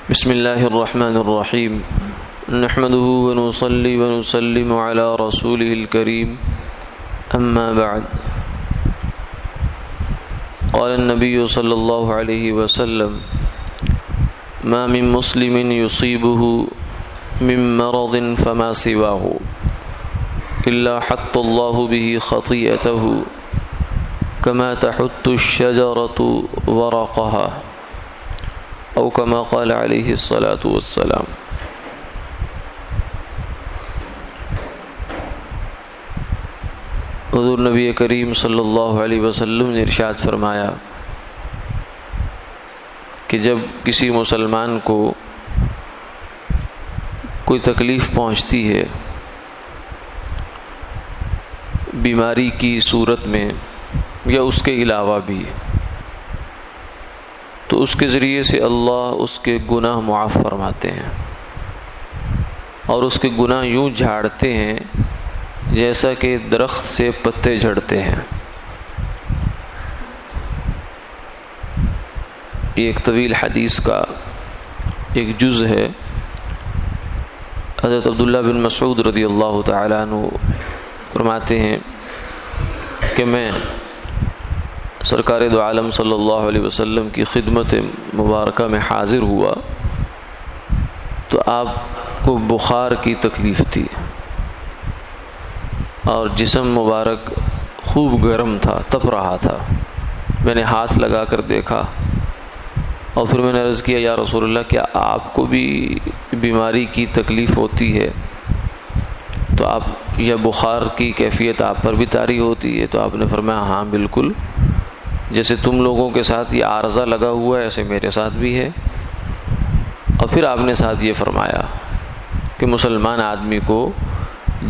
بسم الله الرحمن الرحيم نحمده ونصلي ونسلم على رسوله الكريم أما بعد قال النبي صلى الله عليه وسلم ما من مسلم يصيبه من مرض فما سواه إلا حط الله به خطيئته كما تحط الشجرة ورقها او كما قال عليه الصلاة والسلام۔ حضور نبی کریم صلی اللہ علیہ وسلم نے ارشاد فرمایا کہ جب کسی مسلمان کو کوئی تکلیف پہنچتی ہے بیماری کی صورت میں یا اس کے علاوہ بھی، تو اس کے ذریعے سے اللہ اس کے گناہ معاف فرماتے ہیں اور اس کے گناہ یوں جھاڑتے ہیں جیسا کہ درخت سے پتے جھڑتے ہیں۔ یہ ایک طویل حدیث کا ایک جز ہے۔ حضرت عبداللہ بن مسعود رضی اللہ تعالیٰ عنہ فرماتے ہیں کہ میں سرکار دو عالم صلی اللہ علیہ وسلم کی خدمت مبارکہ میں حاضر ہوا تو آپ کو بخار کی تکلیف تھی اور جسم مبارک خوب گرم تھا، تپ رہا تھا۔ میں نے ہاتھ لگا کر دیکھا اور پھر میں نے عرض کیا یا رسول اللہ کیا آپ کو بھی بیماری کی تکلیف ہوتی ہے؟ تو آپ یا بخار کی کیفیت آپ پر بھی طاری ہوتی ہے؟ تو آپ نے فرمایا ہاں بالکل، جیسے تم لوگوں کے ساتھ یہ عارضہ لگا ہوا ہے ایسے میرے ساتھ بھی ہے۔ اور پھر آپ نے ساتھ یہ فرمایا کہ مسلمان آدمی کو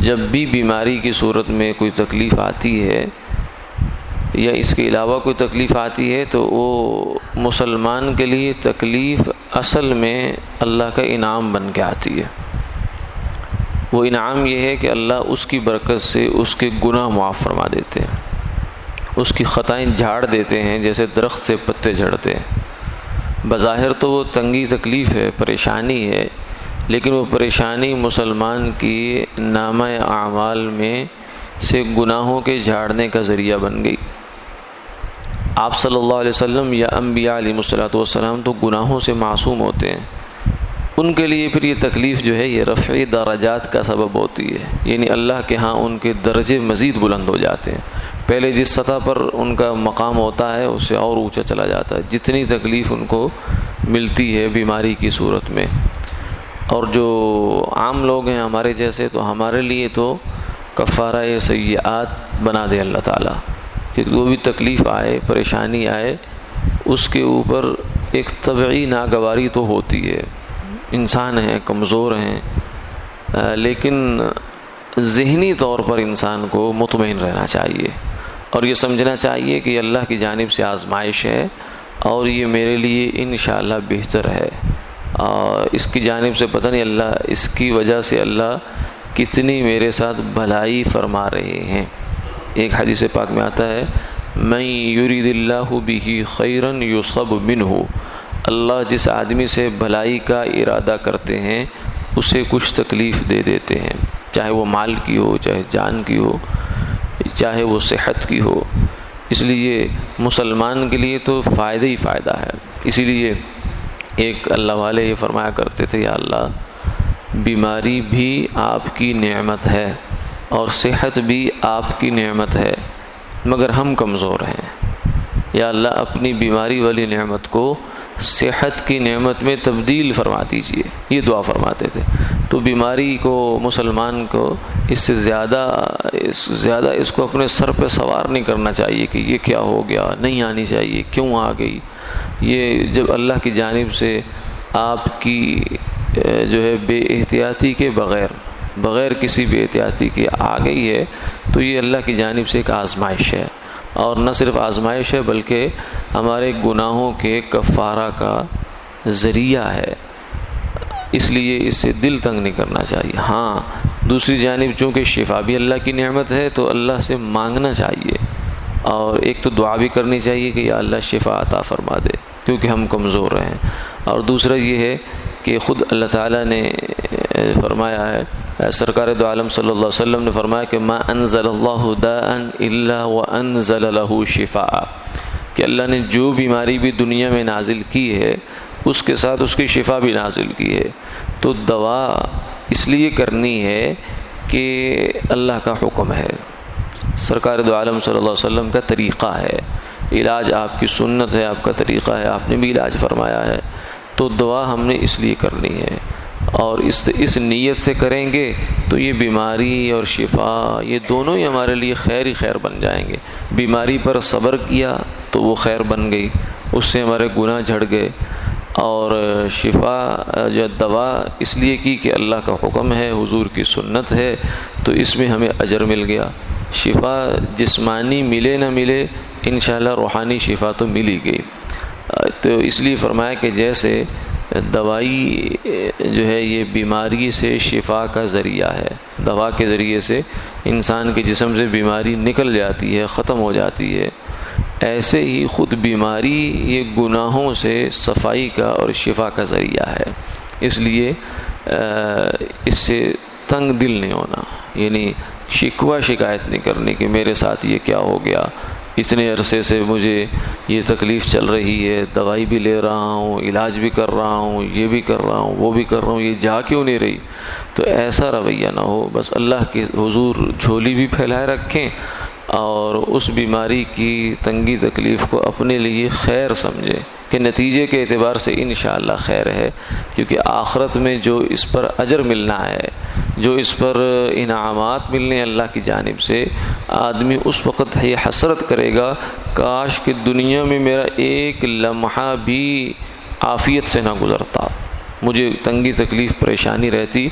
جب بھی بیماری کی صورت میں کوئی تکلیف آتی ہے یا اس کے علاوہ کوئی تکلیف آتی ہے تو وہ مسلمان کے لیے تکلیف اصل میں اللہ کا انعام بن کے آتی ہے۔ وہ انعام یہ ہے کہ اللہ اس کی برکت سے اس کے گناہ معاف فرما دیتے ہیں، اس کی خطائیں جھاڑ دیتے ہیں جیسے درخت سے پتے جھڑتے ہیں۔ بظاہر تو وہ تنگی تکلیف ہے، پریشانی ہے، لیکن وہ پریشانی مسلمان کی نامہ اعمال میں سے گناہوں کے جھاڑنے کا ذریعہ بن گئی۔ آپ صلی اللہ علیہ وسلم یا انبیاء علیہ الصلوۃ والسلام تو گناہوں سے معصوم ہوتے ہیں، ان کے لیے پھر یہ تکلیف جو ہے یہ رفع درجات کا سبب ہوتی ہے، یعنی اللہ کے ہاں ان کے درجے مزید بلند ہو جاتے ہیں۔ پہلے جس سطح پر ان کا مقام ہوتا ہے اس سے اور اونچا چلا جاتا ہے جتنی تکلیف ان کو ملتی ہے بیماری کی صورت میں۔ اور جو عام لوگ ہیں ہمارے جیسے، تو ہمارے لیے تو کفارہ سیئات بنا دے اللہ تعالیٰ کہ جو بھی تکلیف آئے، پریشانی آئے، اس کے اوپر ایک طبعی ناگواری تو ہوتی ہے، انسان ہیں، کمزور ہیں، لیکن ذہنی طور پر انسان کو مطمئن رہنا چاہیے اور یہ سمجھنا چاہیے کہ اللہ کی جانب سے آزمائش ہے اور یہ میرے لیے انشاءاللہ بہتر ہے، اور اس کی جانب سے پتہ نہیں اللہ اس کی وجہ سے اللہ کتنی میرے ساتھ بھلائی فرما رہے ہیں۔ ایک حدیث پاک میں آتا ہے من یرید اللہ بہ خیرا یصب منہ، اللہ جس آدمی سے بھلائی کا ارادہ کرتے ہیں اسے کچھ تکلیف دے دیتے ہیں، چاہے وہ مال کی ہو، چاہے جان کی ہو، چاہے وہ صحت کی ہو۔ اس لیے مسلمان کے لیے تو فائدہ ہی فائدہ ہے۔ اسی لیے ایک اللہ والے یہ فرمایا کرتے تھے یا اللہ بیماری بھی آپ کی نعمت ہے اور صحت بھی آپ کی نعمت ہے، مگر ہم کمزور ہیں، یا اللہ اپنی بیماری والی نعمت کو صحت کی نعمت میں تبدیل فرما دیجئے، یہ دعا فرماتے تھے۔ تو بیماری کو مسلمان کو اس سے زیادہ اس کو اپنے سر پہ سوار نہیں کرنا چاہیے کہ یہ کیا ہو گیا، نہیں آنی چاہیے، کیوں آ گئی۔ یہ جب اللہ کی جانب سے آپ کی جو ہے بے احتیاطی کے بغیر کسی بے احتیاطی کے آ گئی ہے تو یہ اللہ کی جانب سے ایک آزمائش ہے، اور نہ صرف آزمائش ہے بلکہ ہمارے گناہوں کے کفارہ کا ذریعہ ہے۔ اس لیے اس سے دل تنگ نہیں کرنا چاہیے۔ ہاں دوسری جانب چونکہ شفا بھی اللہ کی نعمت ہے تو اللہ سے مانگنا چاہیے، اور ایک تو دعا بھی کرنی چاہیے کہ یا اللہ شفا عطا فرما دے۔ کیونکہ ہم کمزور ہیں. اور دوسرا یہ ہے کہ خود اللہ تعالیٰ نے فرمایا ہے، سرکار دو عالم صلی اللہ علیہ وسلم نے فرمایا کہ ما انزل اللہ داء الا وانزل له شفاء، کہ اللہ نے جو بیماری بھی دنیا میں نازل کی ہے اس کے ساتھ اس کی شفا بھی نازل کی ہے. تو دوا اس لیے کرنی ہے کہ اللہ کا حکم ہے، سرکار دو عالم صلی اللہ علیہ وسلم کا طریقہ ہے، علاج آپ کی سنت ہے، آپ کا طریقہ ہے، آپ نے بھی علاج فرمایا ہے. تو دعا ہم نے اس لیے کرنی ہے، اور اس نیت سے کریں گے تو یہ بیماری اور شفا یہ دونوں ہی ہمارے لیے خیر ہی خیر بن جائیں گے. بیماری پر صبر کیا تو وہ خیر بن گئی، اس سے ہمارے گناہ جھڑ گئے. اور شفا جو دوا اس لیے کی کہ اللہ کا حکم ہے، حضور کی سنت ہے، تو اس میں ہمیں اجر مل گیا. شفا جسمانی ملے نہ ملے، انشاءاللہ روحانی شفا تو ملی گئی. تو اس لیے فرمایا کہ جیسے دوائی جو ہے یہ بیماری سے شفا کا ذریعہ ہے، دوا کے ذریعے سے انسان کے جسم سے بیماری نکل جاتی ہے، ختم ہو جاتی ہے، ایسے ہی خود بیماری یہ گناہوں سے صفائی کا اور شفا کا ذریعہ ہے. اس لیے اس سے تنگ دل نہیں ہونا، یعنی شکوہ شکایت نہیں کرنی کہ میرے ساتھ یہ کیا ہو گیا، اتنے عرصے سے مجھے یہ تکلیف چل رہی ہے، دوائی بھی لے رہا ہوں، علاج بھی کر رہا ہوں، یہ بھی کر رہا ہوں، وہ بھی کر رہا ہوں، یہ جا کیوں نہیں رہی. تو ایسا رویہ نہ ہو، بس اللہ کے حضور جھولی بھی پھیلائے رکھیں اور اس بیماری کی تنگی تکلیف کو اپنے لیے خیر سمجھیں کہ نتیجے کے اعتبار سے انشاءاللہ خیر ہے. کیونکہ آخرت میں جو اس پر اجر ملنا ہے، جو اس پر انعامات ملنے اللہ کی جانب سے، آدمی اس وقت یہ حسرت کرے گا کاش کہ دنیا میں میرا ایک لمحہ بھی عافیت سے نہ گزرتا، مجھے تنگی تکلیف پریشانی رہتی،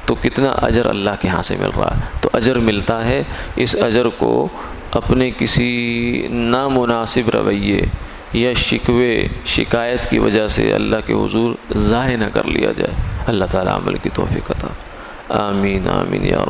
تو کتنا اجر اللہ کے ہاں سے مل رہا ہے. تو اجر ملتا ہے، اس اجر کو اپنے کسی نامناسب رویے یا شکوے شکایت کی وجہ سے اللہ کے حضور ضائع نہ کر لیا جائے. اللہ تعالی عمل کی توفیق عطا. آمین آمین یا رب.